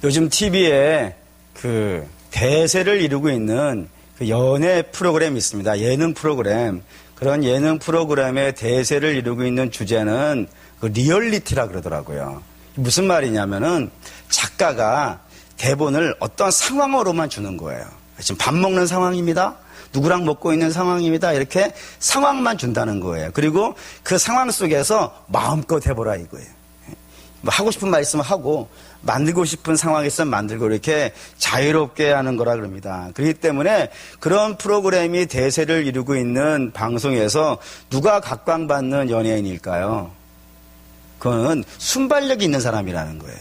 요즘 TV에 그 대세를 이루고 있는 그 연애 프로그램이 있습니다. 예능 프로그램. 그런 예능 프로그램의 대세를 이루고 있는 주제는 그 리얼리티라 그러더라고요. 무슨 말이냐면은 작가가 대본을 어떤 상황으로만 주는 거예요. 지금 밥 먹는 상황입니다. 누구랑 먹고 있는 상황입니다. 이렇게 상황만 준다는 거예요. 그리고 그 상황 속에서 마음껏 해보라 이거예요. 뭐 하고 싶은 말 있으면 하고 만들고 싶은 상황이 있으면 만들고 이렇게 자유롭게 하는 거라 그럽니다. 그렇기 때문에 그런 프로그램이 대세를 이루고 있는 방송에서 누가 각광받는 연예인일까요? 그건 순발력이 있는 사람이라는 거예요.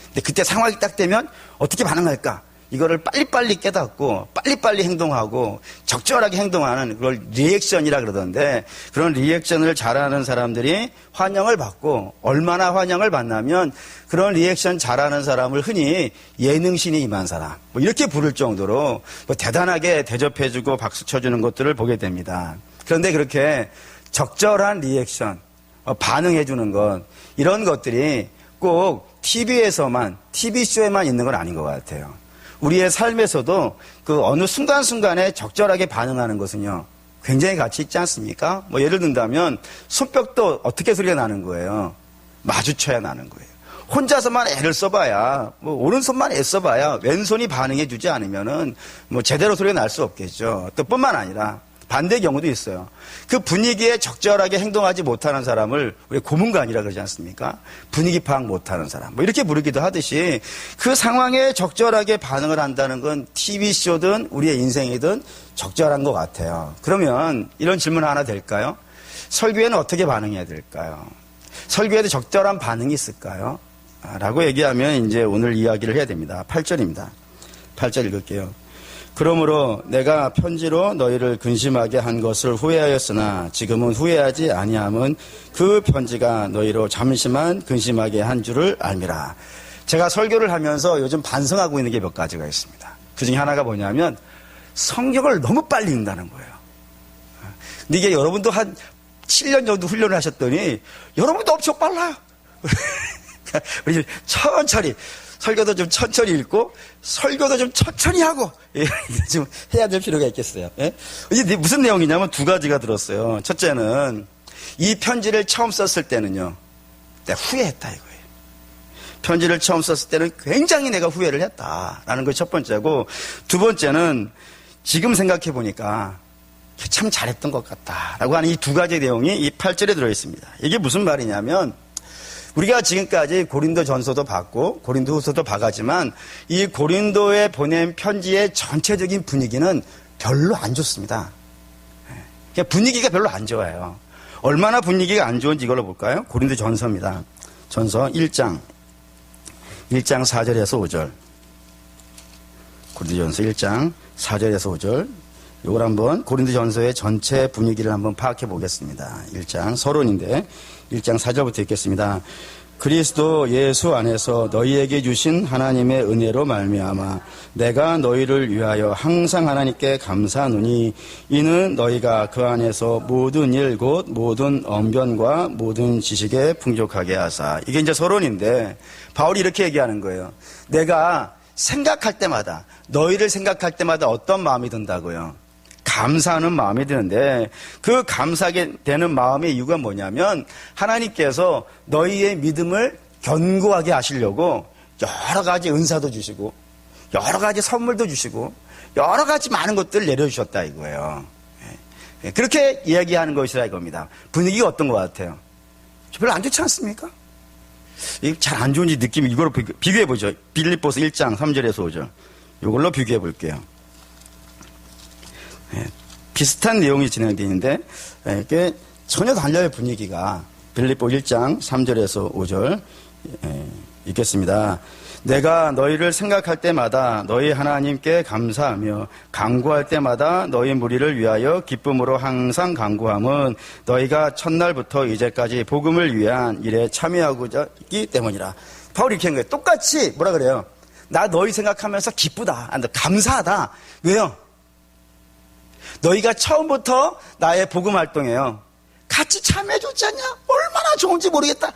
근데 그때 상황이 딱 되면 어떻게 반응할까? 이거를 빨리빨리 깨닫고 빨리빨리 행동하고 적절하게 행동하는 그걸 리액션이라 그러던데 그런 리액션을 잘하는 사람들이 환영을 받고 얼마나 환영을 받냐면 그런 리액션 잘하는 사람을 흔히 예능신이 임한 사람 뭐 이렇게 부를 정도로 뭐 대단하게 대접해주고 박수 쳐주는 것들을 보게 됩니다. 그런데 그렇게 적절한 리액션 반응해주는 것 이런 것들이 꼭 TV에서만 TV쇼에만 있는 건 아닌 것 같아요. 우리의 삶에서도 그 어느 순간순간에 적절하게 반응하는 것은요, 굉장히 가치 있지 않습니까? 뭐 예를 든다면, 손뼉도 어떻게 소리가 나는 거예요? 마주쳐야 나는 거예요. 혼자서만 애를 써봐야, 뭐 오른손만 애써봐야 왼손이 반응해주지 않으면은 뭐 제대로 소리가 날 수 없겠죠. 또 뿐만 아니라, 반대 경우도 있어요. 그 분위기에 적절하게 행동하지 못하는 사람을 우리 고문관이라 그러지 않습니까? 분위기 파악 못하는 사람. 뭐 이렇게 부르기도 하듯이 그 상황에 적절하게 반응을 한다는 건 TV쇼든 우리의 인생이든 적절한 것 같아요. 그러면 이런 질문 하나 될까요? 설교에는 어떻게 반응해야 될까요? 설교에도 적절한 반응이 있을까요? 라고 얘기하면 이제 오늘 이야기를 해야 됩니다. 8절입니다. 8절 읽을게요. 그러므로 내가 편지로 너희를 근심하게 한 것을 후회하였으나 지금은 후회하지 아니함은 그 편지가 너희로 잠시만 근심하게 한 줄을 알미라. 제가 설교를 하면서 요즘 반성하고 있는 게 몇 가지가 있습니다. 그 중에 하나가 뭐냐면 성경을 너무 빨리 읽는다는 거예요. 근데 이게 여러분도 한 7년 정도 훈련을 하셨더니 여러분도 엄청 빨라요. 우리 천천히 설교도 좀 천천히 읽고 설교도 좀 천천히 하고 좀 해야 될 필요가 있겠어요. 예? 이게 무슨 내용이냐면 두 가지가 들었어요. 첫째는 이 편지를 처음 썼을 때는요. 내가 후회했다 이거예요. 편지를 처음 썼을 때는 굉장히 내가 후회를 했다라는 게 첫 번째고 두 번째는 지금 생각해 보니까 참 잘했던 것 같다라고 하는 이 두 가지 내용이 이 8절에 들어있습니다. 이게 무슨 말이냐면 우리가 지금까지 고린도 전서도 봤고 고린도 후서도 봐가지만 이 고린도에 보낸 편지의 전체적인 분위기는 별로 안 좋습니다. 분위기가 별로 안 좋아요. 얼마나 분위기가 안 좋은지 이걸로 볼까요? 고린도 전서입니다. 전서 1장 4절에서 5절. 고린도 전서 1장 4절에서 5절. 이걸 한번 고린도 전서의 전체 분위기를 한번 파악해 보겠습니다. 1장 서론인데 1장 4절부터 읽겠습니다. 그리스도 예수 안에서 너희에게 주신 하나님의 은혜로 말미암아 내가 너희를 위하여 항상 하나님께 감사하노니 이는 너희가 그 안에서 모든 일 곧 모든 언변과 모든 지식에 풍족하게 하사. 이게 이제 서론인데 바울이 이렇게 얘기하는 거예요. 내가 생각할 때마다 너희를 생각할 때마다 어떤 마음이 든다고요? 감사하는 마음이 드는데 그 감사하게 되는 마음의 이유가 뭐냐면 하나님께서 너희의 믿음을 견고하게 하시려고 여러 가지 은사도 주시고 여러 가지 선물도 주시고 여러 가지 많은 것들을 내려주셨다 이거예요. 그렇게 이야기하는 것이라 이겁니다. 분위기가 어떤 것 같아요? 별로 안 좋지 않습니까? 잘 안 좋은지 느낌이 이걸로 비교해보죠. 빌립보서 1장 3절에서 5절 이걸로 비교해볼게요. 비슷한 내용이 진행되는데 이게 전혀 달라요. 분위기가. 빌립보 1장 3절에서 5절 읽겠습니다. 내가 너희를 생각할 때마다 너희 하나님께 감사하며 간구할 때마다 너희 무리를 위하여 기쁨으로 항상 간구함은 너희가 첫날부터 이제까지 복음을 위한 일에 참여하고자 있기 때문이라. 바울이 이렇게 한 거예요. 똑같이 뭐라 그래요? 나 너희 생각하면서 기쁘다. 감사하다. 왜요? 너희가 처음부터 나의 복음 활동에요. 같이 참여해줬지 않냐? 얼마나 좋은지 모르겠다.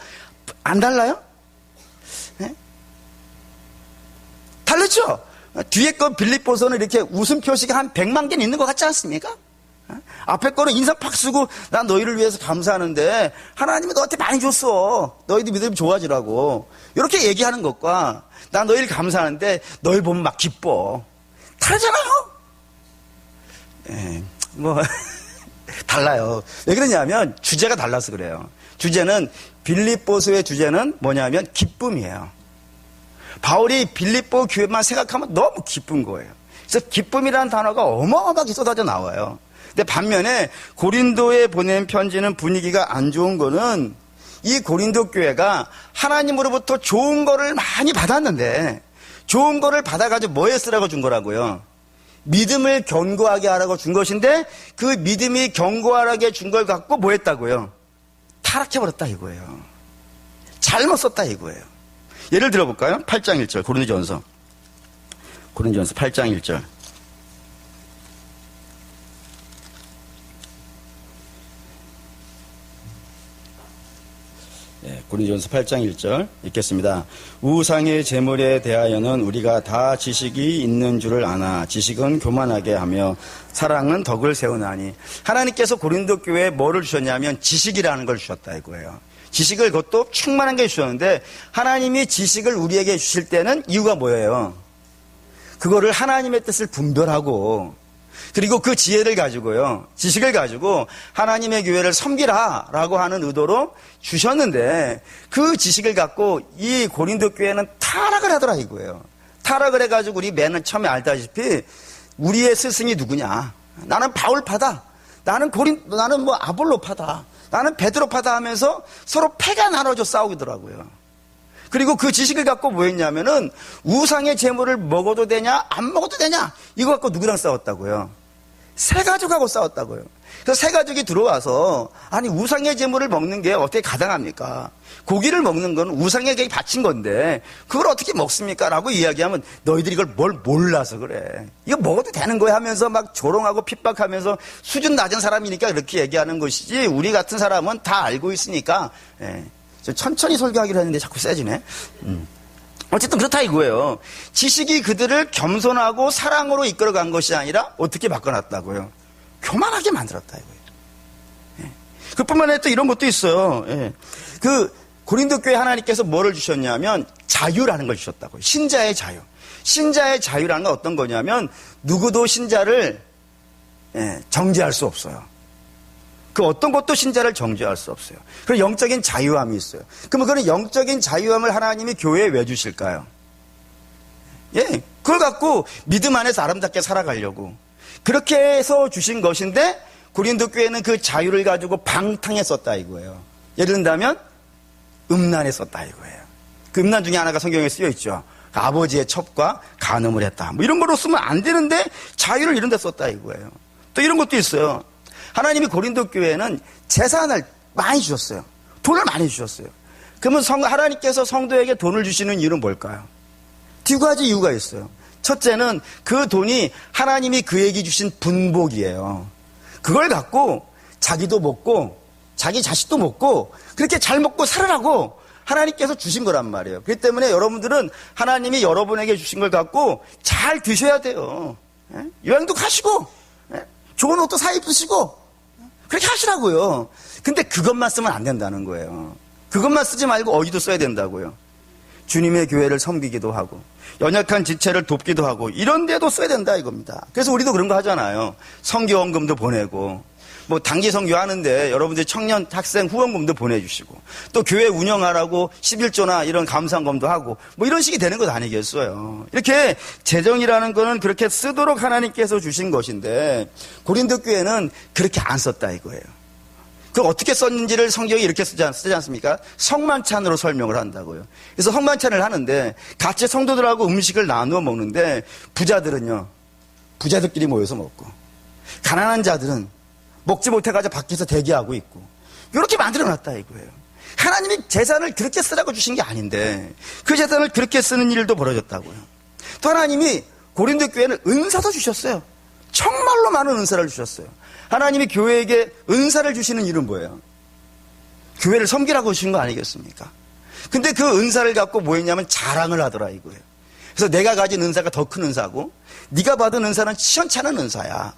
안 달라요? 네? 다르죠? 뒤에 거 빌립보서는 이렇게 웃음 표시가 한 100만 개는 있는 것 같지 않습니까? 앞에 거는 인상 팍 쓰고 난 너희를 위해서 감사하는데 하나님이 너한테 많이 줬어. 너희들 믿음이 좋아지라고. 이렇게 얘기하는 것과 난 너희를 감사하는데 너희 보면 막 기뻐. 다르잖아요. 달라요. 왜 그러냐면 주제가 달라서 그래요. 주제는 빌립보서의 주제는 뭐냐면 기쁨이에요. 바울이 빌립보 교회만 생각하면 너무 기쁜 거예요. 그래서 기쁨이라는 단어가 어마어마하게 쏟아져 나와요. 근데 반면에 고린도에 보낸 편지는 분위기가 안 좋은 거는 이 고린도 교회가 하나님으로부터 좋은 거를 많이 받았는데 좋은 거를 받아가지고 뭐에 쓰라고 준 거라고요? 믿음을 견고하게 하라고 준 것인데 그 믿음이 견고하게 준 걸 갖고 뭐 했다고요? 타락해버렸다 이거예요. 잘못 썼다 이거예요. 예를 들어볼까요? 8장 1절 고린도전서 8장 1절 고린도전서 8장 1절 읽겠습니다. 우상의 제물에 대하여는 우리가 다 지식이 있는 줄을 아나 지식은 교만하게 하며 사랑은 덕을 세우나니. 하나님께서 고린도 교회에 뭐를 주셨냐면 지식이라는 걸 주셨다 이거예요. 지식을 그것도 충만한 게 주셨는데 하나님이 지식을 우리에게 주실 때는 이유가 뭐예요? 그거를 하나님의 뜻을 분별하고 그리고 그 지혜를 가지고요, 지식을 가지고 하나님의 교회를 섬기라라고 하는 의도로 주셨는데 그 지식을 갖고 이 고린도 교회는 타락을 하더라 이거예요. 타락을 해가지고 우리 맨 처음에 알다시피 우리의 스승이 누구냐? 나는 바울파다. 나는 뭐 아볼로파다. 나는 베드로파다 하면서 서로 패가 나눠져 싸우더라고요. 그리고 그 지식을 갖고 뭐 했냐면은 우상의 제물을 먹어도 되냐 안 먹어도 되냐 이거 갖고 누구랑 싸웠다고요? 새 가족하고 싸웠다고요. 그래서 새 가족이 들어와서 아니 우상의 제물을 먹는 게 어떻게 가당합니까? 고기를 먹는 건 우상에게 바친 건데 그걸 어떻게 먹습니까? 라고 이야기하면 너희들이 이걸 뭘 몰라서 그래. 이거 먹어도 되는 거야 하면서 막 조롱하고 핍박하면서 수준 낮은 사람이니까 그렇게 얘기하는 것이지 우리 같은 사람은 다 알고 있으니까 천천히 설교하기로 했는데 자꾸 세지네. 어쨌든 그렇다 이거예요. 지식이 그들을 겸손하고 사랑으로 이끌어간 것이 아니라 어떻게 바꿔놨다고요? 교만하게 만들었다 이거예요. 그뿐만 아니라 또 이런 것도 있어요. 그 고린도 교회 하나님께서 뭐를 주셨냐면 자유라는 걸 주셨다고요. 신자의 자유. 신자의 자유라는 건 어떤 거냐면 누구도 신자를 정죄할 수 없어요. 그 어떤 것도 신자를 정죄할 수 없어요. 그리고 영적인 자유함이 있어요. 그러면 그런 영적인 자유함을 하나님이 교회에 왜 주실까요? 그걸 갖고 믿음 안에서 아름답게 살아가려고 그렇게 해서 주신 것인데 고린도 교회는 그 자유를 가지고 방탕에 썼다 이거예요. 예를 든다면 음란에 썼다 이거예요. 그 음란 중에 하나가 성경에 쓰여 있죠. 아버지의 첩과 간음을 했다. 뭐 이런 거로 쓰면 안 되는데 자유를 이런 데 썼다 이거예요. 또 이런 것도 있어요. 하나님이 고린도 교회에는 재산을 많이 주셨어요. 돈을 많이 주셨어요. 그러면 하나님께서 성도에게 돈을 주시는 이유는 뭘까요? 두 가지 이유가 있어요. 첫째는 그 돈이 하나님이 그에게 주신 분복이에요. 그걸 갖고 자기도 먹고 자기 자식도 먹고 그렇게 잘 먹고 살으라고 하나님께서 주신 거란 말이에요. 그렇기 때문에 여러분들은 하나님이 여러분에게 주신 걸 갖고 잘 드셔야 돼요. 여행도 가시고 좋은 옷도 사 입으시고 그렇게 하시라고요. 근데 그것만 쓰면 안 된다는 거예요. 그것만 쓰지 말고 어디도 써야 된다고요. 주님의 교회를 섬기기도 하고 연약한 지체를 돕기도 하고 이런 데도 써야 된다 이겁니다. 그래서 우리도 그런 거 하잖아요. 선교원금도 보내고 뭐 단기 선교 하는데 여러분들 청년 학생 후원금도 보내주시고 또 교회 운영하라고 11조나 이런 감사원금도 하고 뭐 이런 식이 되는 것 아니겠어요. 이렇게 재정이라는 거는 그렇게 쓰도록 하나님께서 주신 것인데 고린도 교회는 그렇게 안 썼다 이거예요. 그걸 어떻게 썼는지를 성경이 이렇게 쓰지 않습니까? 성만찬으로 설명을 한다고요. 그래서 성만찬을 하는데 같이 성도들하고 음식을 나누어 먹는데 부자들은요 부자들끼리 모여서 먹고 가난한 자들은 먹지 못해가지고 밖에서 대기하고 있고 이렇게 만들어놨다 이거예요. 하나님이 재산을 그렇게 쓰라고 주신 게 아닌데 그 재산을 그렇게 쓰는 일도 벌어졌다고요. 또 하나님이 고린도 교회는 은사도 주셨어요. 정말로 많은 은사를 주셨어요. 하나님이 교회에게 은사를 주시는 이유는 뭐예요? 교회를 섬기라고 주신 거 아니겠습니까? 근데 그 은사를 갖고 뭐 했냐면 자랑을 하더라 이거예요. 그래서 내가 가진 은사가 더 큰 은사고 네가 받은 은사는 시원찮은 은사야.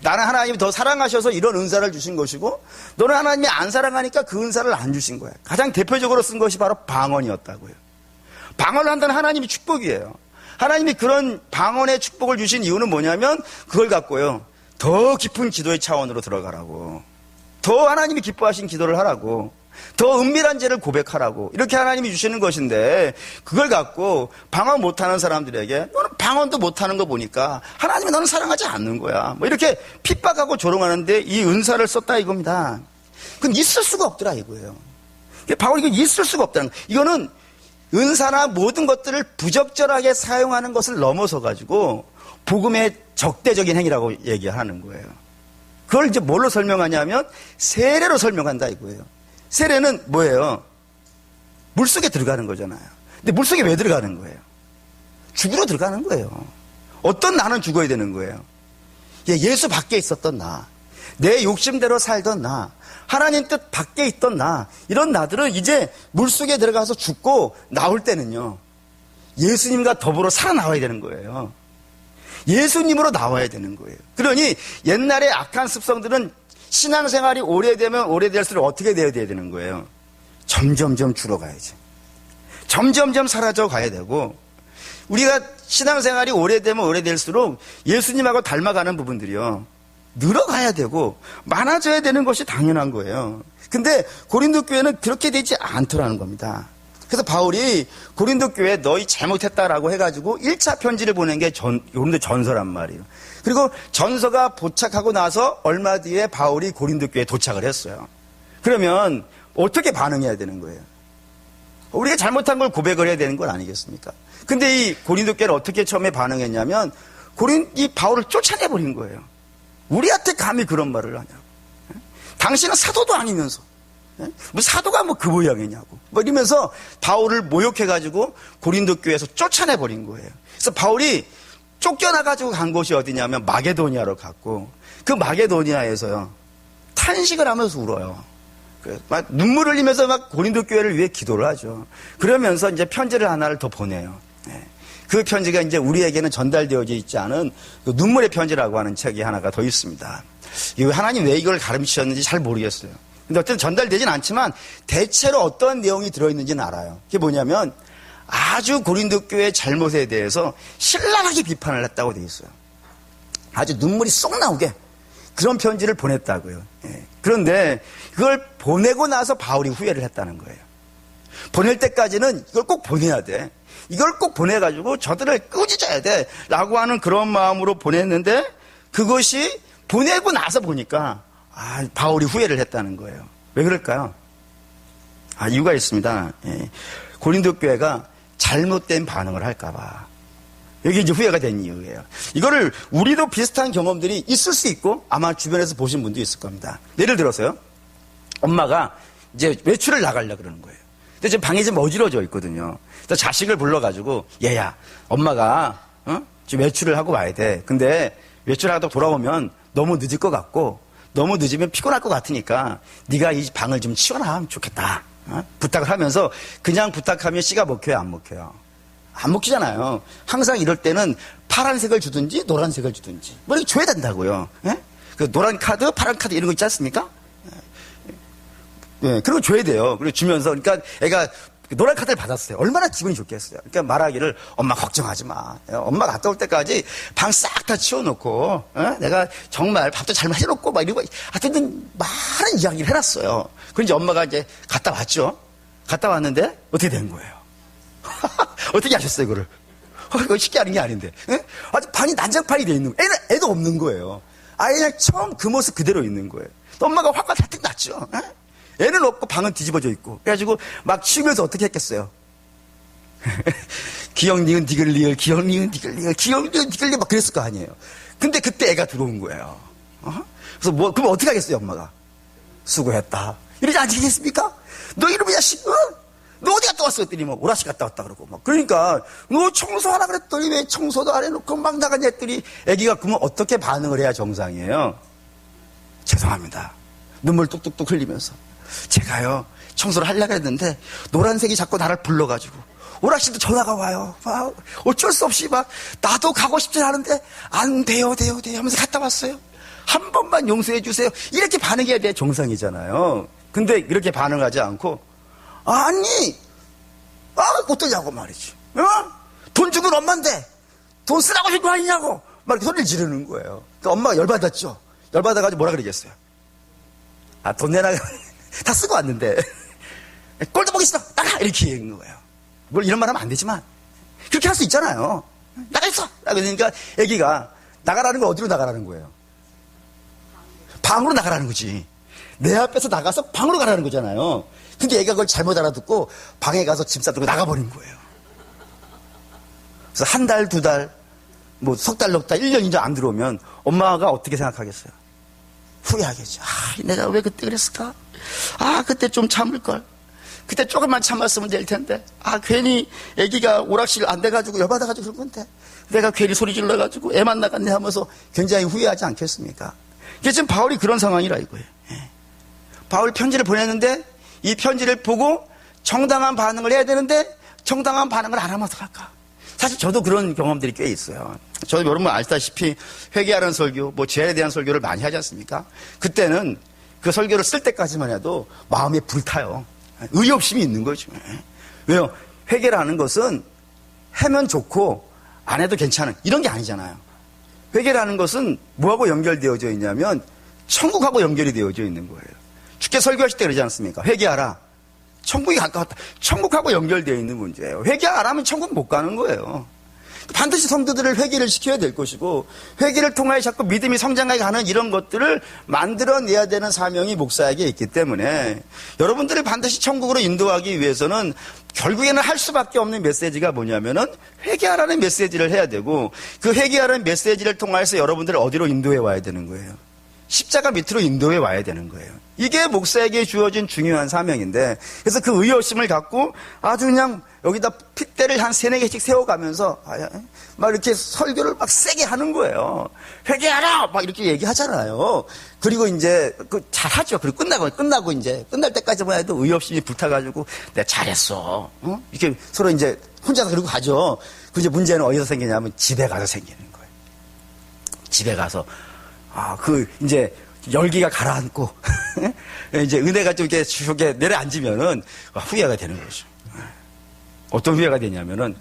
나는 하나님이 더 사랑하셔서 이런 은사를 주신 것이고 너는 하나님이 안 사랑하니까 그 은사를 안 주신 거야. 가장 대표적으로 쓴 것이 바로 방언이었다고요. 방언을 한다는 하나님의 축복이에요. 하나님이 그런 방언의 축복을 주신 이유는 뭐냐면 그걸 갖고요. 더 깊은 기도의 차원으로 들어가라고. 더 하나님이 기뻐하신 기도를 하라고. 더 은밀한 죄를 고백하라고. 이렇게 하나님이 주시는 것인데 그걸 갖고 방언 못하는 사람들에게 너는 방언도 못하는 거 보니까 하나님이 너는 사랑하지 않는 거야. 뭐 이렇게 핍박하고 조롱하는데 이 은사를 썼다 이겁니다. 그럼 있을 수가 없더라 이거예요. 바울이 이거 있을 수가 없다는 거예요. 이거는 은사나 모든 것들을 부적절하게 사용하는 것을 넘어서 가지고 복음의 적대적인 행위라고 얘기하는 거예요. 그걸 이제 뭘로 설명하냐면 세례로 설명한다 이거예요. 세례는 뭐예요? 물속에 들어가는 거잖아요. 근데 물속에 왜 들어가는 거예요? 죽으러 들어가는 거예요. 어떤 나는 죽어야 되는 거예요. 예수 밖에 있었던 나, 내 욕심대로 살던 나, 하나님 뜻 밖에 있던 나, 이런 나들은 이제 물속에 들어가서 죽고 나올 때는요, 예수님과 더불어 살아나와야 되는 거예요. 예수님으로 나와야 되는 거예요. 그러니 옛날에 악한 습성들은 신앙생활이 오래되면 오래될수록 어떻게 되어야 되는 거예요? 점점점 줄어가야지. 점점점 사라져 가야 되고, 우리가 신앙생활이 오래되면 오래될수록 예수님하고 닮아가는 부분들이요, 늘어가야 되고 많아져야 되는 것이 당연한 거예요. 근데 고린도 교회는 그렇게 되지 않더라는 겁니다. 그래서 바울이 고린도 교회에 너희 잘못했다라고 해가지고 1차 편지를 보낸 게 고린도 전서란 말이에요. 그리고 전서가 도착하고 나서 얼마 뒤에 바울이 고린도 교회에 도착을 했어요. 그러면 어떻게 반응해야 되는 거예요? 우리가 잘못한 걸 고백을 해야 되는 건 아니겠습니까? 근데 이 고린도 교회는 어떻게 처음에 반응했냐면 이 바울을 쫓아내버린 거예요. 우리한테 감히 그런 말을 하냐고. 당신은 사도도 아니면서 뭐 사도가 뭐 그 모양이냐고 뭐 이러면서 바울을 모욕해가지고 고린도 교회에서 쫓아내버린 거예요. 그래서 바울이 쫓겨나가지고 간 곳이 어디냐면 마게도니아로 갔고, 그 마게도니아에서요 탄식을 하면서 울어요. 막 눈물을 흘리면서 막 고린도 교회를 위해 기도를 하죠. 그러면서 이제 편지를 하나를 더 보내요. 그 편지가 이제 우리에게는 전달되어져 있지 않은 그 눈물의 편지라고 하는 책이 하나가 더 있습니다. 하나님 왜 이걸 가르치셨는지 잘 모르겠어요. 근데 어쨌든 전달되진 않지만 대체로 어떤 내용이 들어있는지는 알아요. 그게 뭐냐면 아주 고린도 교회의 잘못에 대해서 신랄하게 비판을 했다고 돼 있어요. 아주 눈물이 쏙 나오게 그런 편지를 보냈다고요. 그런데 그걸 보내고 나서 바울이 후회를 했다는 거예요. 보낼 때까지는 이걸 꼭 보내야 돼. 이걸 꼭 보내가지고 저들을 꾸짖어야 돼 라고 하는 그런 마음으로 보냈는데, 그것이 보내고 나서 보니까 바울이 후회를 했다는 거예요. 왜 그럴까요? 이유가 있습니다. 고린도 교회가 잘못된 반응을 할까봐. 여기 이제 후회가 된 이유예요. 이거를 우리도 비슷한 경험들이 있을 수 있고 아마 주변에서 보신 분도 있을 겁니다. 예를 들어서요, 엄마가 이제 외출을 나가려고 그러는 거예요. 근데 지금 방에 좀 어지러져 있거든요. 그래서 자식을 불러가지고, 얘야, 엄마가 지금 외출을 하고 와야 돼. 근데 외출하다 돌아오면 너무 늦을 것 같고, 너무 늦으면 피곤할 것 같으니까 네가 이 방을 좀 치워놔면 좋겠다. 부탁을 하면서, 그냥 부탁하면 씨가 먹혀요, 안 먹혀요? 안 먹히잖아요. 항상 이럴 때는 파란색을 주든지 노란색을 주든지 뭐 이렇게 줘야 된다고요. 그 노란 카드, 파란 카드 이런 거 있지 않습니까? 그런 거 줘야 돼요. 그리고 주면서, 그러니까 애가 노란 카드를 받았어요. 얼마나 기분이 좋겠어요. 그러니까 말하기를, 엄마 걱정하지 마. 엄마 갔다 올 때까지 방 싹 다 치워놓고, 내가 정말 밥도 잘 해놓고 막 이러고, 하여튼 많은 이야기를 해놨어요. 그런데 이제 엄마가 이제 갔다 왔죠. 갔다 왔는데 어떻게 된 거예요? 어떻게 하셨어요, 이거를? 이거 쉽게 하는 게 아닌데. 아주 방이 난장판이 돼 있는 거예요. 애도 없는 거예요. 그냥 처음 그 모습 그대로 있는 거예요. 엄마가 화가 잔뜩 났죠. 애는 없고 방은 뒤집어져 있고. 그래가지고 막 치우면서 어떻게 했겠어요? 기억 니은 디글 리을, 기억 니은 디글 리을, 기억 니은 디글 리을 막 그랬을 거 아니에요. 근데 그때 애가 들어온 거예요. 그래서 그럼 어떻게 하겠어요, 엄마가? 수고했다. 이러지 않겠습니까? 너 이놈의 자식, 너 어디 갔다 왔어? 했더니 뭐 오라시 갔다 왔다 그러고 막. 그러니까 너 청소하라 그랬더니 왜 청소도 안 해놓고 막 나가냐 했더니, 애기가 그러면 어떻게 반응을 해야 정상이에요? 죄송합니다. 눈물 뚝뚝뚝 흘리면서, 제가요 청소를 하려고 했는데 노란색이 자꾸 나를 불러가지고 오락실도 전화가 와요. 막 어쩔 수 없이 막 나도 가고 싶진 않은데 안 돼요 하면서 갔다 왔어요. 한 번만 용서해 주세요. 이렇게 반응해야 돼 정상이잖아요. 근데 이렇게 반응하지 않고 아니 어떠냐고 말이지. 돈 준 건 엄마인데 돈 쓰라고 준 거 아니냐고 막 이렇게 소리를 지르는 거예요. 그러니까 엄마가 열받았죠. 열받아가지고 뭐라 그러겠어요. 돈 내놔. 다 쓰고 왔는데 꼴도 보기 싫어 나가 이렇게 얘기한 거예요. 물론 이런 말 하면 안 되지만 그렇게 할 수 있잖아요. 나가 있어. 그러니까 애기가 나가라는 건 어디로 나가라는 거예요? 방으로 나가라는 거지. 내 앞에서 나가서 방으로 가라는 거잖아요. 근데 애가 그걸 잘못 알아듣고 방에 가서 짐 싸들고 나가버린 거예요. 그래서 한 달, 두 달, 뭐 석 달, 넉 달, 1년, 2년 안 들어오면 엄마가 어떻게 생각하겠어요? 후회하겠죠. 내가 왜 그때 그랬을까? 그때 좀 참을걸. 그때 조금만 참았으면 될 텐데. 괜히 애기가 오락실 안 돼가지고 열받아가지고 그런 건데. 내가 괜히 소리 질러가지고 애만 나갔네 하면서 굉장히 후회하지 않겠습니까? 이게 지금 바울이 그런 상황이라 이거예요. 바울이 편지를 보냈는데 이 편지를 보고 정당한 반응을 해야 되는데 정당한 반응을 안 하면 어떡할까? 사실 저도 그런 경험들이 꽤 있어요. 저도 여러분 아시다시피 회개하는 설교, 죄에 대한 설교를 많이 하지 않습니까? 그때는 그 설교를 쓸 때까지만 해도 마음에 불타요. 의욕심이 있는 거죠. 왜요? 회개라는 것은 하면 좋고 안 해도 괜찮은 이런 게 아니잖아요. 회개라는 것은 뭐하고 연결되어져 있냐면 천국하고 연결이 되어져 있는 거예요. 주께 설교하실 때 그러지 않습니까? 회개하라. 천국이 가까웠다. 천국하고 연결되어 있는 문제예요. 회개 안 하면 천국 못 가는 거예요. 반드시 성도들을 회개를 시켜야 될 것이고 회개를 통하여 자꾸 믿음이 성장해 가는 이런 것들을 만들어내야 되는 사명이 목사에게 있기 때문에 여러분들을 반드시 천국으로 인도하기 위해서는 결국에는 할 수밖에 없는 메시지가 뭐냐면은 회개하라는 메시지를 해야 되고 그 회개하라는 메시지를 통해서 여러분들을 어디로 인도해 와야 되는 거예요. 십자가 밑으로 인도해 와야 되는 거예요. 이게 목사에게 주어진 중요한 사명인데 그래서 그 의욕심을 갖고 아주 그냥 여기다 핏대를 한 3-4개씩 세워가면서 막 이렇게 설교를 막 세게 하는 거예요. 회개하라! 막 이렇게 얘기하잖아요. 그리고 이제 잘하죠. 그리고 끝나고 이제 끝날 때까지만 해도 의욕심이 불타가지고 내가 잘했어. 이렇게 서로 이제 혼자서 그러고 가죠. 그 이제 문제는 어디서 생기냐면 집에 가서 생기는 거예요. 집에 가서 이제 열기가 가라앉고 이제 은혜가 좀 이렇게 내려앉으면은 후회가 되는 거죠. 어떤 후회가 되냐면은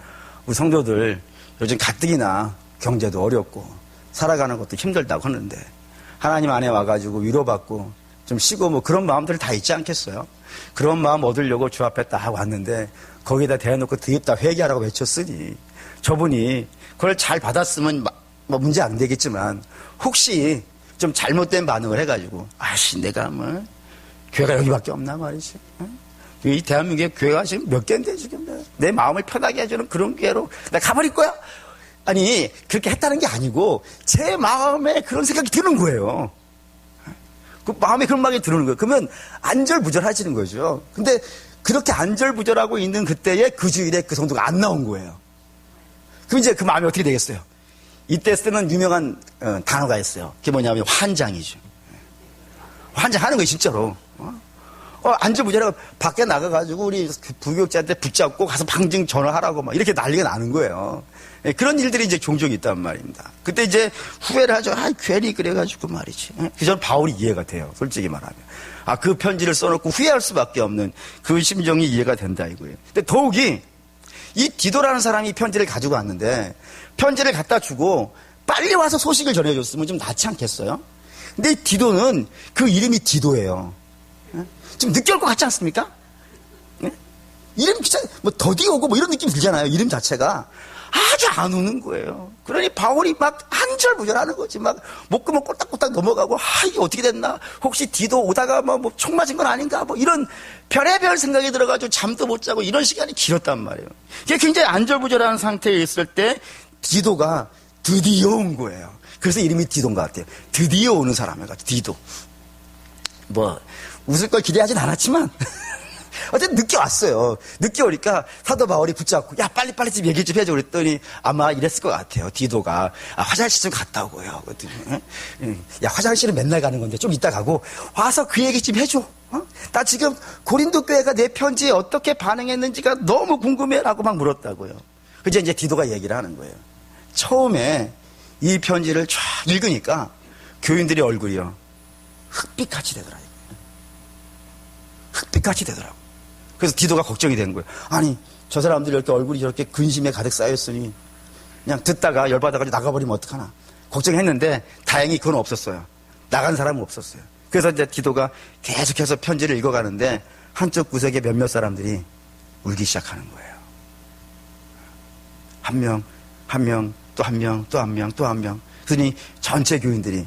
우리 성도들 요즘 가뜩이나 경제도 어렵고 살아가는 것도 힘들다고 하는데 하나님 안에 와가지고 위로받고 좀 쉬고 그런 마음들 다 있지 않겠어요? 그런 마음 얻으려고 주 앞에 딱 왔는데 거기다 대놓고 드립다 회개하라고 외쳤으니 저분이 그걸 잘 받았으면 문제 안 되겠지만 혹시 좀 잘못된 반응을 해가지고 내가 교회가 여기밖에 없나 말이지. 이 대한민국에 교회가 지금 몇 개인데 지금 내 마음을 편하게 해주는 그런 교회로 내가 가버릴 거야? 아니 그렇게 했다는 게 아니고 제 마음에 그런 생각이 드는 거예요. 그 마음에 그런 생각이 드는 거예요. 그러면 안절부절해지는 거죠. 근데 그렇게 안절부절하고 있는 그때에 그 주일에 그 성도가 안 나온 거예요. 그럼 이제 그 마음이 어떻게 되겠어요? 이때 쓰는 유명한 단어가 있어요. 그게 뭐냐면 환장이죠. 환장하는 거예요, 진짜로. 안절부절하고 밖에 나가가지고 우리 부교육자한테 붙잡고 가서 방증 전화하라고 막 이렇게 난리가 나는 거예요. 그런 일들이 이제 종종 있단 말입니다. 그때 이제 후회를 하죠. 괜히 그래가지고 말이지. 그 전 바울이 이해가 돼요. 솔직히 말하면. 그 편지를 써놓고 후회할 수밖에 없는 그 심정이 이해가 된다 이거예요. 근데 더욱이 이 디도라는 사람이 편지를 가지고 왔는데 편지를 갖다 주고 빨리 와서 소식을 전해줬으면 좀 낫지 않겠어요? 근데 이 디도는 그 이름이 디도예요. 좀 늦게 올 것 같지 않습니까? 이름 진짜 더디오고 이런 느낌 들잖아요. 이름 자체가 아주 안 오는 거예요. 그러니 바울이 막 한절부절하는 거지. 막 목구멍 꼴딱꼴딱 넘어가고 이게 어떻게 됐나? 혹시 디도 오다가 총 맞은 건 아닌가? 이런 별의별 생각이 들어가지고 잠도 못 자고 이런 시간이 길었단 말이에요. 이게 굉장히 안절부절한 상태에 있을 때 디도가 드디어 온 거예요. 그래서 이름이 디도인 것 같아요. 드디어 오는 사람이가 디도. 웃을 걸 기대하진 않았지만 어쨌든 늦게 왔어요. 늦게 오니까 사도 바울이 붙잡고, 야, 빨리빨리 좀 얘기 좀 해줘. 그랬더니 아마 이랬을 것 같아요. 디도가. 화장실 좀 갔다 오고요. 그랬더니, 야, 화장실은 맨날 가는 건데 좀 이따 가고 와서 그 얘기 좀 해줘. 나 지금 고린도 교회가 내 편지에 어떻게 반응했는지가 너무 궁금해. 라고 막 물었다고요. 그제 이제 디도가 얘기를 하는 거예요. 처음에 이 편지를 쫙 읽으니까 교인들의 얼굴이요. 흑빛같이 되더라고요. 흑빛같이 되더라고요. 그래서 디도가 걱정이 되는 거예요. 아니, 저 사람들이 이렇게 얼굴이 저렇게 근심에 가득 쌓였으니 그냥 듣다가 열받아가지고 나가버리면 어떡하나. 걱정했는데 다행히 그건 없었어요. 나간 사람은 없었어요. 그래서 이제 디도가 계속해서 편지를 읽어가는데 한쪽 구석에 몇몇 사람들이 울기 시작하는 거예요. 한 명, 한 명, 또 한 명, 또 한 명, 또 한 명. 그러니 전체 교인들이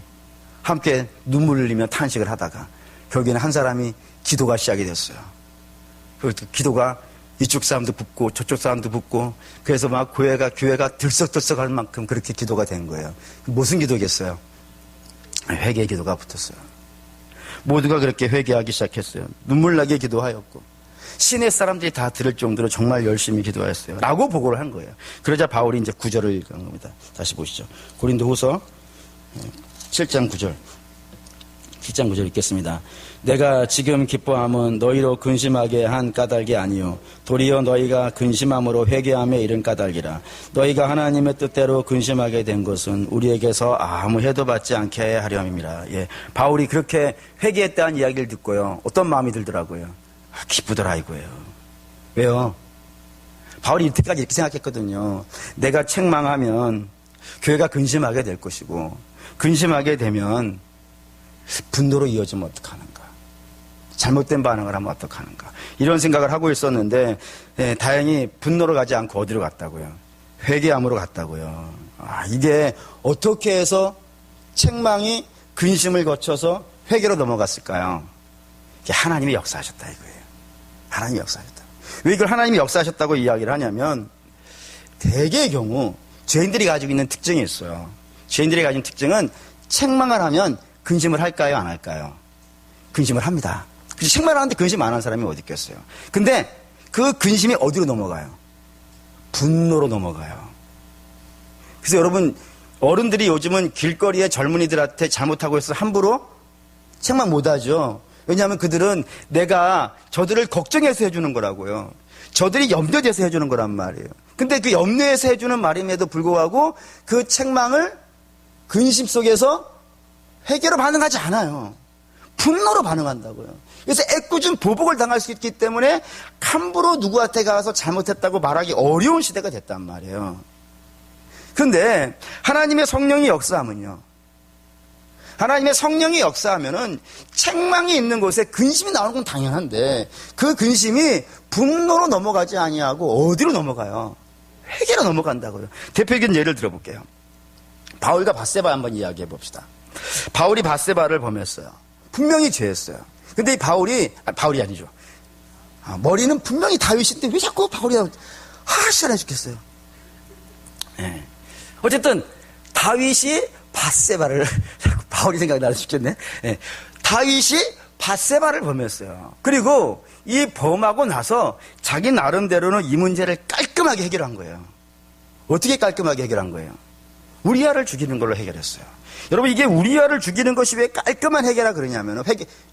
함께 눈물을 흘리며 탄식을 하다가 결국에는 한 사람이 기도가 시작이 됐어요. 기도가 이쪽 사람도 붓고 저쪽 사람도 붓고 그래서 막 교회가 들썩들썩할 만큼 그렇게 기도가 된 거예요. 무슨 기도겠어요? 회개의 기도가 붙었어요. 모두가 그렇게 회개하기 시작했어요. 눈물나게 기도하였고 시내 사람들이 다 들을 정도로 정말 열심히 기도하였어요. 라고 보고를 한 거예요. 그러자 바울이 이제 9절을 읽은 겁니다. 다시 보시죠. 고린도후서 7장 9절. 7장 9절 읽겠습니다. 내가 지금 기뻐함은 너희로 근심하게 한 까닭이 아니요 도리어 너희가 근심함으로 회개함에 이른 까닭이라. 너희가 하나님의 뜻대로 근심하게 된 것은 우리에게서 아무 해도 받지 않게 하렴이라. 예, 바울이 그렇게 회개했다는 이야기를 듣고요. 어떤 마음이 들더라고요. 기쁘더라 이거예요. 왜요? 바울이 이때까지 이렇게 생각했거든요. 내가 책망하면 교회가 근심하게 될 것이고 근심하게 되면 분노로 이어지면 어떡하는가. 잘못된 반응을 하면 어떡하는가. 이런 생각을 하고 있었는데 다행히 분노로 가지 않고 어디로 갔다고요? 회개함으로 갔다고요. 이게 어떻게 해서 책망이 근심을 거쳐서 회개로 넘어갔을까요? 이게 하나님이 역사하셨다 이거예요. 하나님이 역사하셨다. 왜 이걸 하나님이 역사하셨다고 이야기를 하냐면 대개의 경우 죄인들이 가지고 있는 특징이 있어요. 죄인들이 가진 특징은 책망을 하면 근심을 할까요? 안 할까요? 근심을 합니다. 책망을 하는데 근심 안 하는 사람이 어디 있겠어요? 근데 그 근심이 어디로 넘어가요? 분노로 넘어가요. 그래서 여러분 어른들이 요즘은 길거리에 젊은이들한테 잘못하고 있어서 함부로 책망 못하죠. 왜냐하면 그들은 내가 저들을 걱정해서 해주는 거라고요. 저들이 염려돼서 해주는 거란 말이에요. 근데 그 염려해서 해주는 말임에도 불구하고 그 책망을 근심 속에서 회개로 반응하지 않아요. 분노로 반응한다고요. 그래서 애꿎은 보복을 당할 수 있기 때문에 함부로 누구한테 가서 잘못했다고 말하기 어려운 시대가 됐단 말이에요. 그런데 하나님의 성령이 역사하면요. 하나님의 성령이 역사하면은 책망이 있는 곳에 근심이 나오는 건 당연한데 그 근심이 분노로 넘어가지 아니하고 어디로 넘어가요? 회개로 넘어간다고요. 대표적인 예를 들어볼게요. 바울과 밧세바 한번 이야기해 봅시다. 바울이 밧세바를 범했어요. 분명히 죄했어요. 근데 이 바울이 아니죠. 머리는 분명히 다윗인데 왜 자꾸 바울이 시원해 죽겠어요. 네. 어쨌든 다윗이 밧세바를 바울이 생각나서 죽겠네. 네. 다윗이 밧세바를 범했어요. 그리고 이 범하고 나서 자기 나름대로는 이 문제를 깔끔하게 해결한 거예요. 어떻게 깔끔하게 해결한 거예요? 우리아를 죽이는 걸로 해결했어요. 여러분 이게 우리아를 죽이는 것이 왜 깔끔한 해결이라 그러냐면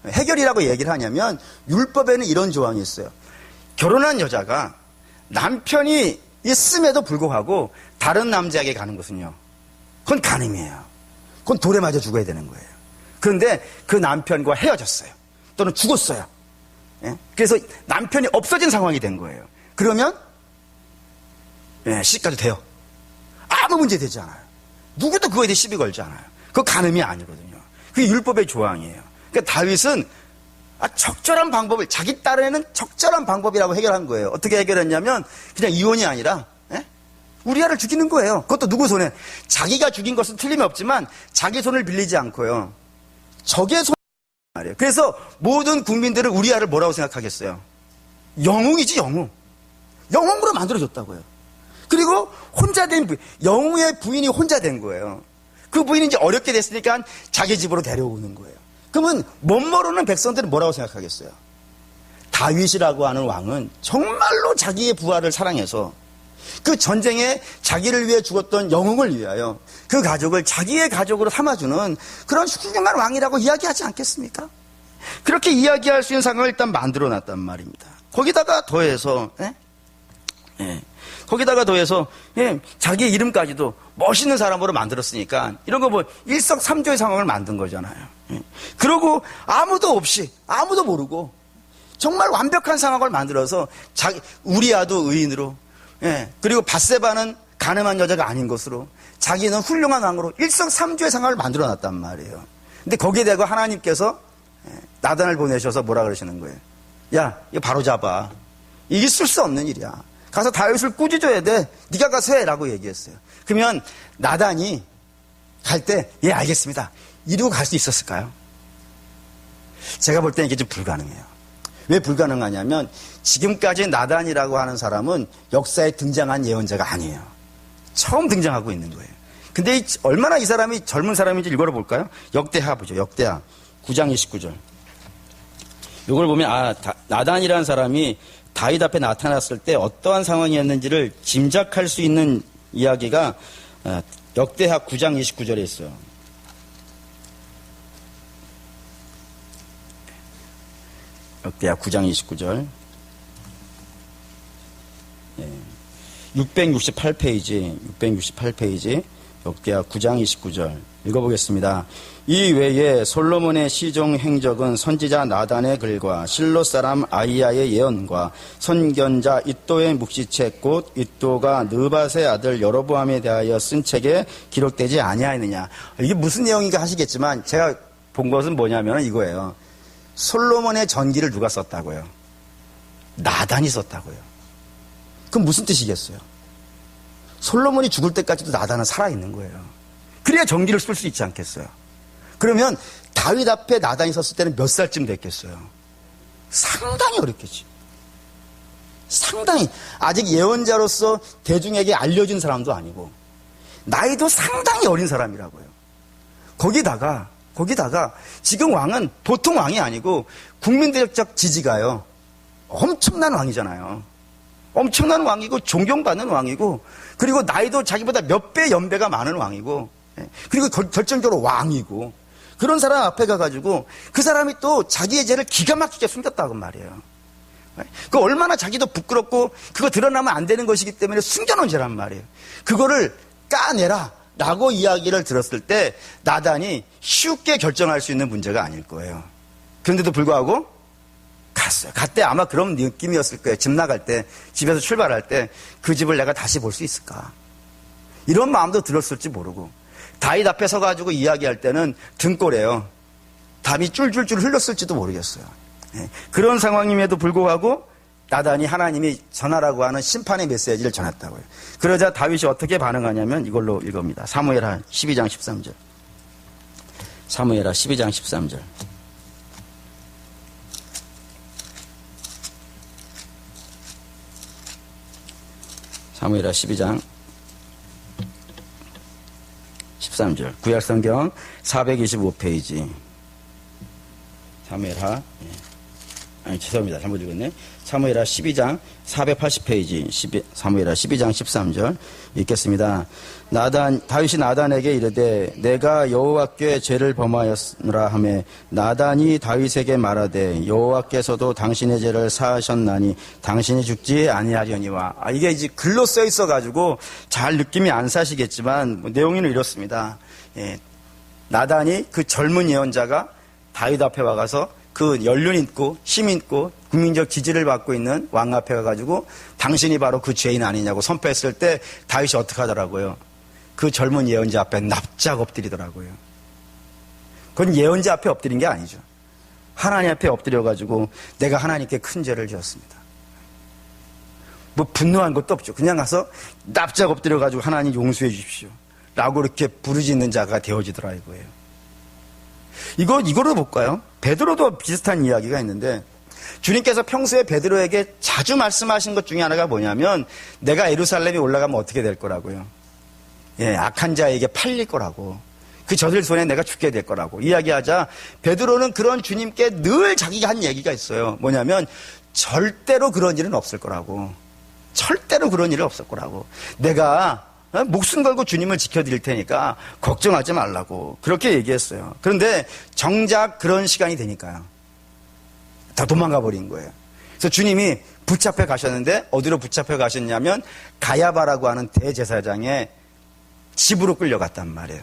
해결이라고 얘기를 하냐면 율법에는 이런 조항이 있어요. 결혼한 여자가 남편이 있음에도 불구하고 다른 남자에게 가는 것은요. 그건 간음이에요. 그건 돌에 맞아 죽어야 되는 거예요. 그런데 그 남편과 헤어졌어요. 또는 죽었어요. 예? 그래서 남편이 없어진 상황이 된 거예요. 그러면 시집가도 돼요. 아무 문제 되지 않아요. 누구도 그거에 대해 시비 걸지 않아요. 그거 간음이 아니거든요. 그게 율법의 조항이에요. 그러니까 다윗은 적절한 방법을 자기 딸에는 적절한 방법이라고 해결한 거예요. 어떻게 해결했냐면 그냥 이혼이 아니라 우리아를 죽이는 거예요. 그것도 누구 손에? 자기가 죽인 것은 틀림이 없지만 자기 손을 빌리지 않고요. 적의 손 말이에요. 그래서 모든 국민들은 우리아를 뭐라고 생각하겠어요? 영웅이지 영웅. 영웅으로 만들어줬다고요. 그리고 혼자 된 영웅의 부인이 혼자 된 거예요. 그 부인이 이제 어렵게 됐으니까 자기 집으로 데려오는 거예요. 그러면 멋모르는 백성들은 뭐라고 생각하겠어요? 다윗이라고 하는 왕은 정말로 자기의 부하를 사랑해서 그 전쟁에 자기를 위해 죽었던 영웅을 위하여 그 가족을 자기의 가족으로 삼아주는 그런 훌륭한 왕이라고 이야기하지 않겠습니까? 그렇게 이야기할 수 있는 상황을 일단 만들어 놨단 말입니다. 거기다가 더해서 자기의 이름까지도 멋있는 사람으로 만들었으니까 이런 거 뭐 일석삼조의 상황을 만든 거잖아요. 그러고 아무도 없이 아무도 모르고 정말 완벽한 상황을 만들어서 우리아도 의인으로 그리고 밧세바는 가늠한 여자가 아닌 것으로 자기는 훌륭한 왕으로 일석삼조의 상황을 만들어 놨단 말이에요. 근데 거기에 대고 하나님께서 나단을 보내셔서 뭐라 그러시는 거예요? 야, 이거 바로 잡아. 이게 있을 수 없는 일이야. 가서 다윗을 꾸짖어야 돼. 네가 가서 해라고 얘기했어요. 그러면 나단이 갈 때 예, 알겠습니다. 이러고 갈 수 있었을까요? 제가 볼 때는 이게 좀 불가능해요. 왜 불가능하냐면 지금까지 나단이라고 하는 사람은 역사에 등장한 예언자가 아니에요. 처음 등장하고 있는 거예요. 근데 얼마나 이 사람이 젊은 사람인지 읽어볼까요? 역대하 보죠. 역대하 9장 29절. 이걸 보면 나단이라는 사람이 다윗 앞에 나타났을 때 어떠한 상황이었는지를 짐작할 수 있는 이야기가 역대하 9장 29절에 있어요. 역대하 9장 29절. 668페이지 역대하 9장 29절 읽어보겠습니다. 이 외에 솔로몬의 시종 행적은 선지자 나단의 글과 실로 사람 아이야의 예언과 선견자 이도의 묵시책 곧 이도가 느밧의 아들 여로보암에 대하여 쓴 책에 기록되지 아니하느냐. 이게 무슨 내용인가 하시겠지만 제가 본 것은 뭐냐면 이거예요. 솔로몬의 전기를 누가 썼다고요? 나단이 썼다고요. 그럼 무슨 뜻이겠어요? 솔로몬이 죽을 때까지도 나단은 살아있는 거예요. 그래야 전기를 쓸 수 있지 않겠어요? 그러면 다윗 앞에 나단이 섰을 때는 몇 살쯤 됐겠어요? 상당히 어렸겠지. 상당히 아직 예언자로서 대중에게 알려진 사람도 아니고 나이도 상당히 어린 사람이라고요. 거기다가 지금 왕은 보통 왕이 아니고 국민대적 지지가요. 엄청난 왕이잖아요. 엄청난 왕이고 존경받는 왕이고 그리고 나이도 자기보다 몇 배 연배가 많은 왕이고 그리고 결정적으로 왕이고 그런 사람 앞에 가가지고 그 사람이 또 자기의 죄를 기가 막히게 숨겼다고 말이에요. 그 얼마나 자기도 부끄럽고 그거 드러나면 안 되는 것이기 때문에 숨겨놓은 죄란 말이에요. 그거를 까내라 라고 이야기를 들었을 때 나단이 쉽게 결정할 수 있는 문제가 아닐 거예요. 그런데도 불구하고 갔어요. 갔대 아마 그런 느낌이었을 거예요. 집 나갈 때, 집에서 출발할 때 그 집을 내가 다시 볼 수 있을까? 이런 마음도 들었을지 모르고 다윗 앞에 서가지고 이야기할 때는 등골에요. 담이 쫄쫄쫄 흘렀을지도 모르겠어요. 그런 상황임에도 불구하고 나단이 하나님이 전하라고 하는 심판의 메시지를 전했다고요. 그러자 다윗이 어떻게 반응하냐면 이걸로 읽습니다. 사무엘하 12장 13절. 사무엘하 12장 13절. 사무엘하 12장 13절. 구약성경 425페이지. 사무엘하 죄송합니다. 잘못 읽었네. 사무엘하 12장 480페이지. 사무엘하 12장 13절 읽겠습니다. 다윗이 나단에게 이르되 내가 여호와께 죄를 범하였으라 하매 나단이 다윗에게 말하되 여호와께서도 당신의 죄를 사하셨나니 당신이 죽지 아니하려니와. 이게 이제 글로 써 있어가지고 잘 느낌이 안 사시겠지만 내용은 이렇습니다. 나단이 그 젊은 예언자가 다윗 앞에 와가서 그 연륜 있고 힘 있고 국민적 지지를 받고 있는 왕 앞에 가가지고 당신이 바로 그 죄인 아니냐고 선포했을 때 다윗이 어떻게 하더라고요? 그 젊은 예언자 앞에 납작 엎드리더라고요. 그건 예언자 앞에 엎드린 게 아니죠. 하나님 앞에 엎드려가지고 내가 하나님께 큰 죄를 지었습니다. 뭐 분노한 것도 없죠. 그냥 가서 납작 엎드려가지고 하나님 용서해 주십시오 라고 이렇게 부르짖는 자가 되어지더라 이거예요. 이거로 볼까요? 베드로도 비슷한 이야기가 있는데 주님께서 평소에 베드로에게 자주 말씀하신 것 중에 하나가 뭐냐면 내가 예루살렘에 올라가면 어떻게 될 거라고요. 악한 자에게 팔릴 거라고. 그 저들 손에 내가 죽게 될 거라고 이야기하자 베드로는 그런 주님께 늘 자기가 한 얘기가 있어요. 뭐냐면 절대로 그런 일은 없을 거라고. 절대로 그런 일은 없을 거라고. 내가 목숨 걸고 주님을 지켜드릴 테니까 걱정하지 말라고 그렇게 얘기했어요. 그런데 정작 그런 시간이 되니까요, 다 도망가 버린 거예요. 그래서 주님이 붙잡혀 가셨는데 어디로 붙잡혀 가셨냐면 가야바라고 하는 대제사장의 집으로 끌려갔단 말이에요.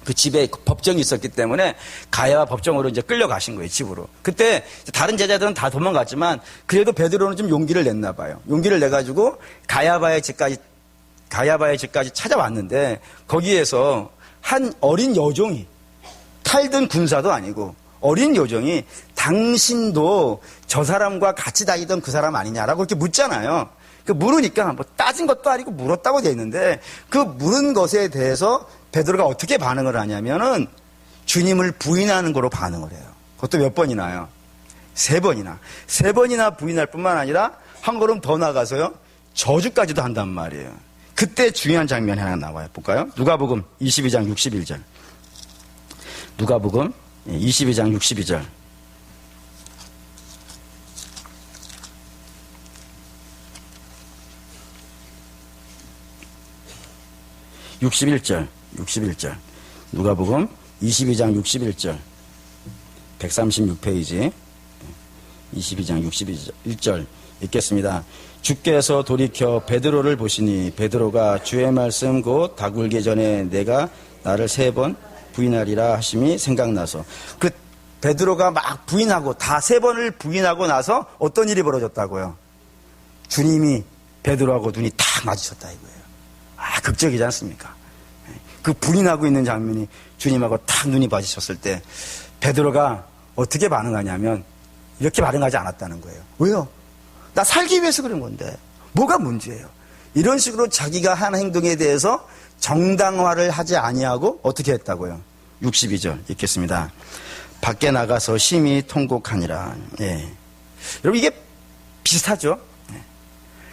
그 집에 법정이 있었기 때문에 가야바 법정으로 이제 끌려가신 거예요, 집으로. 그때 다른 제자들은 다 도망갔지만 그래도 베드로는 좀 용기를 냈나 봐요. 용기를 내가지고 가야바의 집까지 찾아왔는데 거기에서 한 어린 여종이, 탈든 군사도 아니고 어린 여종이 당신도 저 사람과 같이 다니던 그 사람 아니냐라고 이렇게 묻잖아요. 그 물으니까 뭐 따진 것도 아니고 물었다고 돼 있는데 그 물은 것에 대해서 베드로가 어떻게 반응을 하냐면은 주님을 부인하는 거로 반응을 해요. 그것도 몇 번이나요? 3번이나. 3번이나 부인할 뿐만 아니라 한 걸음 더 나가서요, 저주까지도 한단 말이에요. 그때 중요한 장면이 하나 나와요. 볼까요? 누가복음 22장 61절. 누가복음 22장 62절. 61절. 누가복음 22장 61절. 136페이지. 22장 61절 읽겠습니다. 주께서 돌이켜 베드로를 보시니 베드로가 주의 말씀 곧 다굴기 전에 내가 나를 3번 부인하리라 하심이 생각나서, 그 베드로가 막 부인하고 다 3번을 부인하고 나서 어떤 일이 벌어졌다고요? 주님이 베드로하고 눈이 탁 마주쳤다 이거예요. 아, 극적이지 않습니까? 그 부인하고 있는 장면이 주님하고 탁 눈이 마주쳤을 때 베드로가 어떻게 반응하냐면 이렇게 반응하지 않았다는 거예요. 왜요? 나 살기 위해서 그런 건데 뭐가 문제예요? 이런 식으로 자기가 한 행동에 대해서 정당화를 하지 아니하고 어떻게 했다고요? 62절 읽겠습니다. 밖에 나가서 심히 통곡하니라. 예. 여러분, 이게 비슷하죠? 예.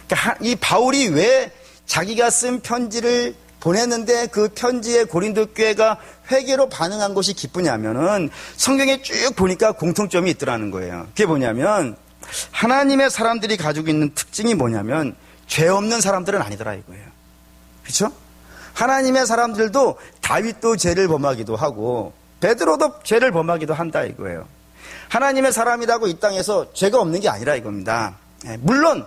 그러니까 이 바울이 왜 자기가 쓴 편지를 보냈는데 그 편지에 고린도 교회가 회개로 반응한 것이 기쁘냐면은 성경에 쭉 보니까 공통점이 있더라는 거예요. 그게 뭐냐면 하나님의 사람들이 가지고 있는 특징이 뭐냐면 죄 없는 사람들은 아니더라 이거예요. 그렇죠? 하나님의 사람들도 다윗도 죄를 범하기도 하고 베드로도 죄를 범하기도 한다 이거예요. 하나님의 사람이라고 이 땅에서 죄가 없는 게 아니라 이겁니다. 물론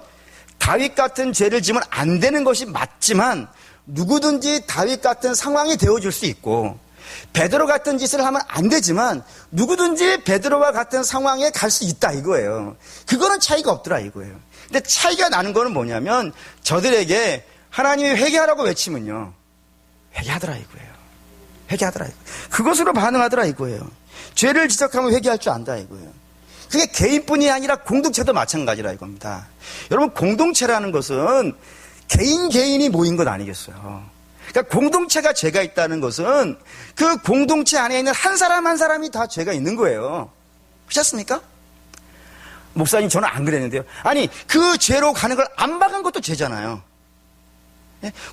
다윗 같은 죄를 지면 안 되는 것이 맞지만 누구든지 다윗 같은 상황이 되어줄 수 있고 베드로 같은 짓을 하면 안 되지만 누구든지 베드로와 같은 상황에 갈 수 있다 이거예요. 그거는 차이가 없더라 이거예요. 근데 차이가 나는 거는 뭐냐면 저들에게 하나님이 회개하라고 외치면요, 회개하더라 이거예요. 회개하더라 이거예요. 그것으로 반응하더라 이거예요. 죄를 지적하면 회개할 줄 안다 이거예요. 그게 개인뿐이 아니라 공동체도 마찬가지라 이겁니다. 여러분, 공동체라는 것은 개인이 모인 것 아니겠어요. 그러니까 공동체가 죄가 있다는 것은 그 공동체 안에 있는 한 사람 한 사람이 다 죄가 있는 거예요. 그렇습니까? 목사님, 저는 안 그랬는데요. 아니, 그 죄로 가는 걸 안 막은 것도 죄잖아요.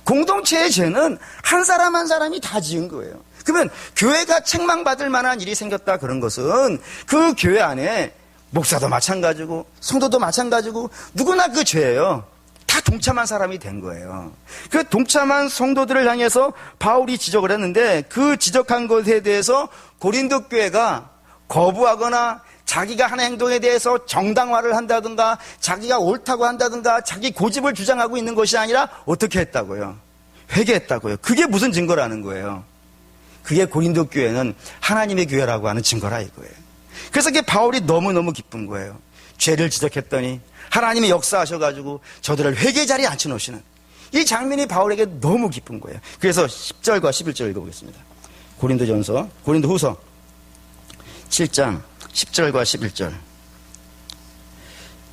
공동체의 죄는 한 사람 한 사람이 다 지은 거예요. 그러면 교회가 책망받을 만한 일이 생겼다 그런 것은 그 교회 안에 목사도 마찬가지고 성도도 마찬가지고 누구나 그 죄예요. 다 동참한 사람이 된 거예요. 그 동참한 성도들을 향해서 바울이 지적을 했는데 그 지적한 것에 대해서 고린도 교회가 거부하거나 자기가 하는 행동에 대해서 정당화를 한다든가 자기가 옳다고 한다든가 자기 고집을 주장하고 있는 것이 아니라 어떻게 했다고요? 회개했다고요. 그게 무슨 증거라는 거예요? 그게 고린도 교회는 하나님의 교회라고 하는 증거라 이거예요. 그래서 그게 바울이 너무너무 기쁜 거예요. 죄를 지적했더니 하나님이 역사하셔가지고 저들을 회개 자리에 앉혀놓으시는 이 장면이 바울에게 너무 기쁜 거예요. 그래서 10절과 11절 읽어보겠습니다. 고린도후서 7장 10절과 11절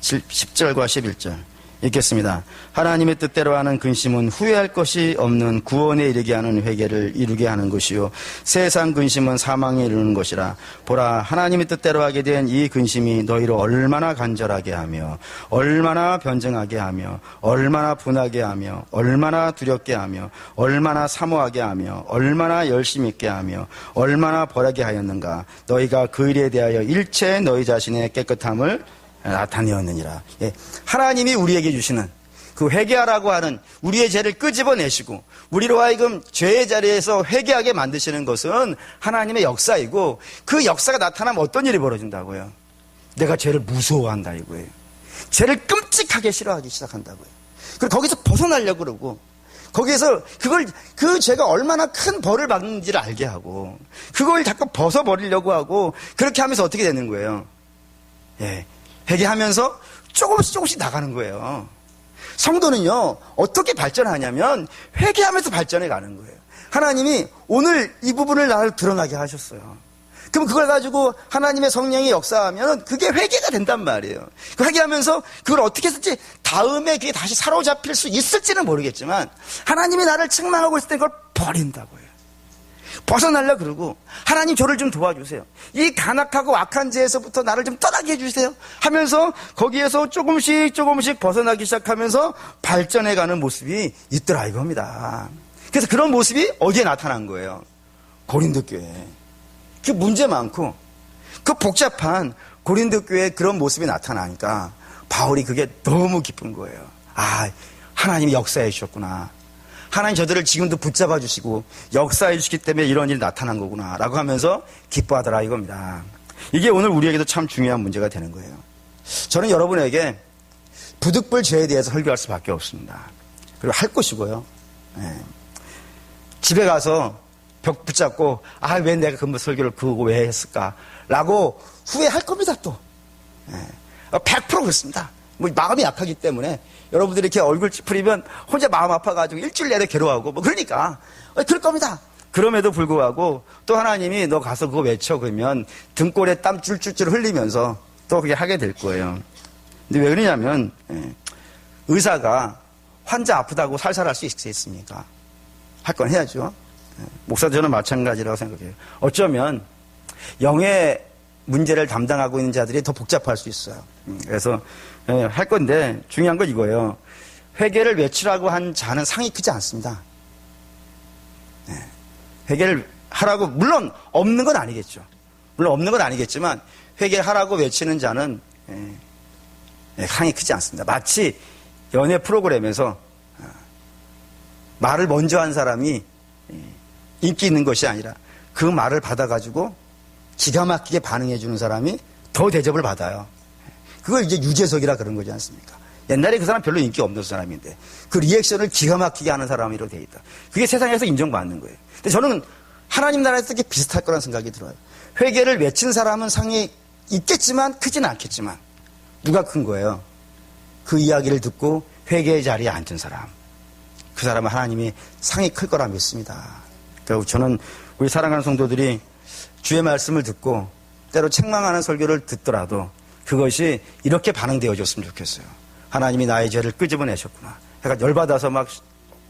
10절과 11절 읽겠습니다. 하나님의 뜻대로 하는 근심은 후회할 것이 없는 구원에 이르게 하는 회개를 이루게 하는 것이요 세상 근심은 사망에 이르는 것이라. 보라, 하나님의 뜻대로 하게 된 이 근심이 너희를 얼마나 간절하게 하며 얼마나 변증하게 하며 얼마나 분하게 하며 얼마나 두렵게 하며 얼마나 사모하게 하며 얼마나 열심 있게 하며 얼마나 벌하게 하였는가. 너희가 그 일에 대하여 일체 너희 자신의 깨끗함을 나타내었느니라. 예. 하나님이 우리에게 주시는 그 회개하라고 하는 우리의 죄를 끄집어내시고 우리로 하여금 죄의 자리에서 회개하게 만드시는 것은 하나님의 역사이고 그 역사가 나타나면 어떤 일이 벌어진다고요? 내가 죄를 무서워한다 이거예요. 죄를 끔찍하게 싫어하기 시작한다고요. 그리고 거기서 벗어나려고 그러고 거기에서 그 죄가 얼마나 큰 벌을 받는지를 알게 하고 그걸 자꾸 벗어버리려고 하고 그렇게 하면서 어떻게 되는 거예요? 예. 회개하면서 조금씩 나가는 거예요. 성도는요, 어떻게 발전하냐면 회개하면서 발전해 가는 거예요. 하나님이 오늘 이 부분을 나를 드러나게 하셨어요. 그럼 그걸 가지고 하나님의 성령이 역사하면 그게 회개가 된단 말이에요. 회개하면서 그걸 어떻게 했을지 다음에 그게 다시 사로잡힐 수 있을지는 모르겠지만 하나님이 나를 책망하고 있을 때 그걸 버린다고요. 벗어나려 그러고 하나님 저를 좀 도와주세요. 이 간악하고 악한 죄에서부터 나를 좀 떠나게 해주세요 하면서 거기에서 조금씩 벗어나기 시작하면서 발전해가는 모습이 있더라 이겁니다. 그래서 그런 모습이 어디에 나타난 거예요? 고린도 교회에. 그 문제 많고 그 복잡한 고린도 교회에 그런 모습이 나타나니까 바울이 그게 너무 기쁜 거예요. 아, 하나님이 역사해 주셨구나. 하나님 저들을 지금도 붙잡아 주시고 역사해 주시기 때문에 이런 일이 나타난 거구나 라고 하면서 기뻐하더라 이겁니다. 이게 오늘 우리에게도 참 중요한 문제가 되는 거예요. 저는 여러분에게 부득불 죄에 대해서 설교할 수밖에 없습니다. 그리고 할 것이고요. 네. 집에 가서 벽 붙잡고 왜 내가 그 설교를 그거 왜 했을까 라고 후회할 겁니다 또. 네. 100% 그렇습니다. 뭐 마음이 약하기 때문에 여러분들이 이렇게 얼굴 찌푸리면 혼자 마음 아파가지고 일주일 내내 괴로워하고 뭐 그러니까 그럴 겁니다. 그럼에도 불구하고 또 하나님이 너 가서 그거 외쳐 그러면 등골에 땀 줄줄줄 흘리면서 또 그게 하게 될 거예요. 근데 왜 그러냐면 의사가 환자 아프다고 살살할 수 있습니까? 할 건 해야죠. 목사도 저는 마찬가지라고 생각해요. 어쩌면 영의 문제를 담당하고 있는 자들이 더 복잡할 수 있어요. 그래서 할 건데 중요한 건 이거예요. 회개를 외치라고 한 자는 상이 크지 않습니다. 회개를 하라고 물론 없는 건 아니겠죠. 물론 없는 건 아니겠지만 회개를 하라고 외치는 자는 상이 크지 않습니다. 마치 연애 프로그램에서 말을 먼저 한 사람이 인기 있는 것이 아니라 그 말을 받아가지고 기가 막히게 반응해 주는 사람이 더 대접을 받아요. 그걸 이제 유재석이라 그런 거지 않습니까? 옛날에 그 사람 별로 인기 없는 사람인데 그 리액션을 기가 막히게 하는 사람으로 돼 있다. 그게 세상에서 인정받는 거예요. 근데 저는 하나님 나라에서 그게 비슷할 거라는 생각이 들어요. 회개를 외친 사람은 상이 있겠지만 크지는 않겠지만 누가 큰 거예요? 그 이야기를 듣고 회개의 자리에 앉은 사람. 그 사람은 하나님이 상이 클 거라 믿습니다. 그리고 저는 우리 사랑하는 성도들이 주의 말씀을 듣고 때로 책망하는 설교를 듣더라도 그것이 이렇게 반응되어졌으면 좋겠어요. 하나님이 나의 죄를 끄집어내셨구나. 그러니까 열받아서 막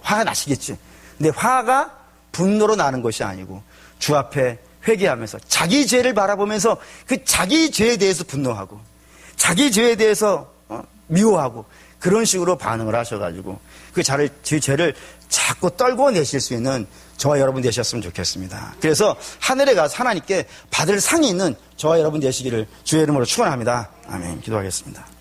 화가 나시겠지. 근데 화가 분노로 나는 것이 아니고 주 앞에 회개하면서 자기 죄를 바라보면서 그 자기 죄에 대해서 분노하고 자기 죄에 대해서 미워하고 그런 식으로 반응을 하셔가지고 그 죄를 자꾸 떨궈내실 수 있는 저와 여러분 되셨으면 좋겠습니다. 그래서 하늘에 가서 하나님께 받을 상이 있는 저와 여러분 되시기를 주의 이름으로 축원합니다. 아멘. 기도하겠습니다.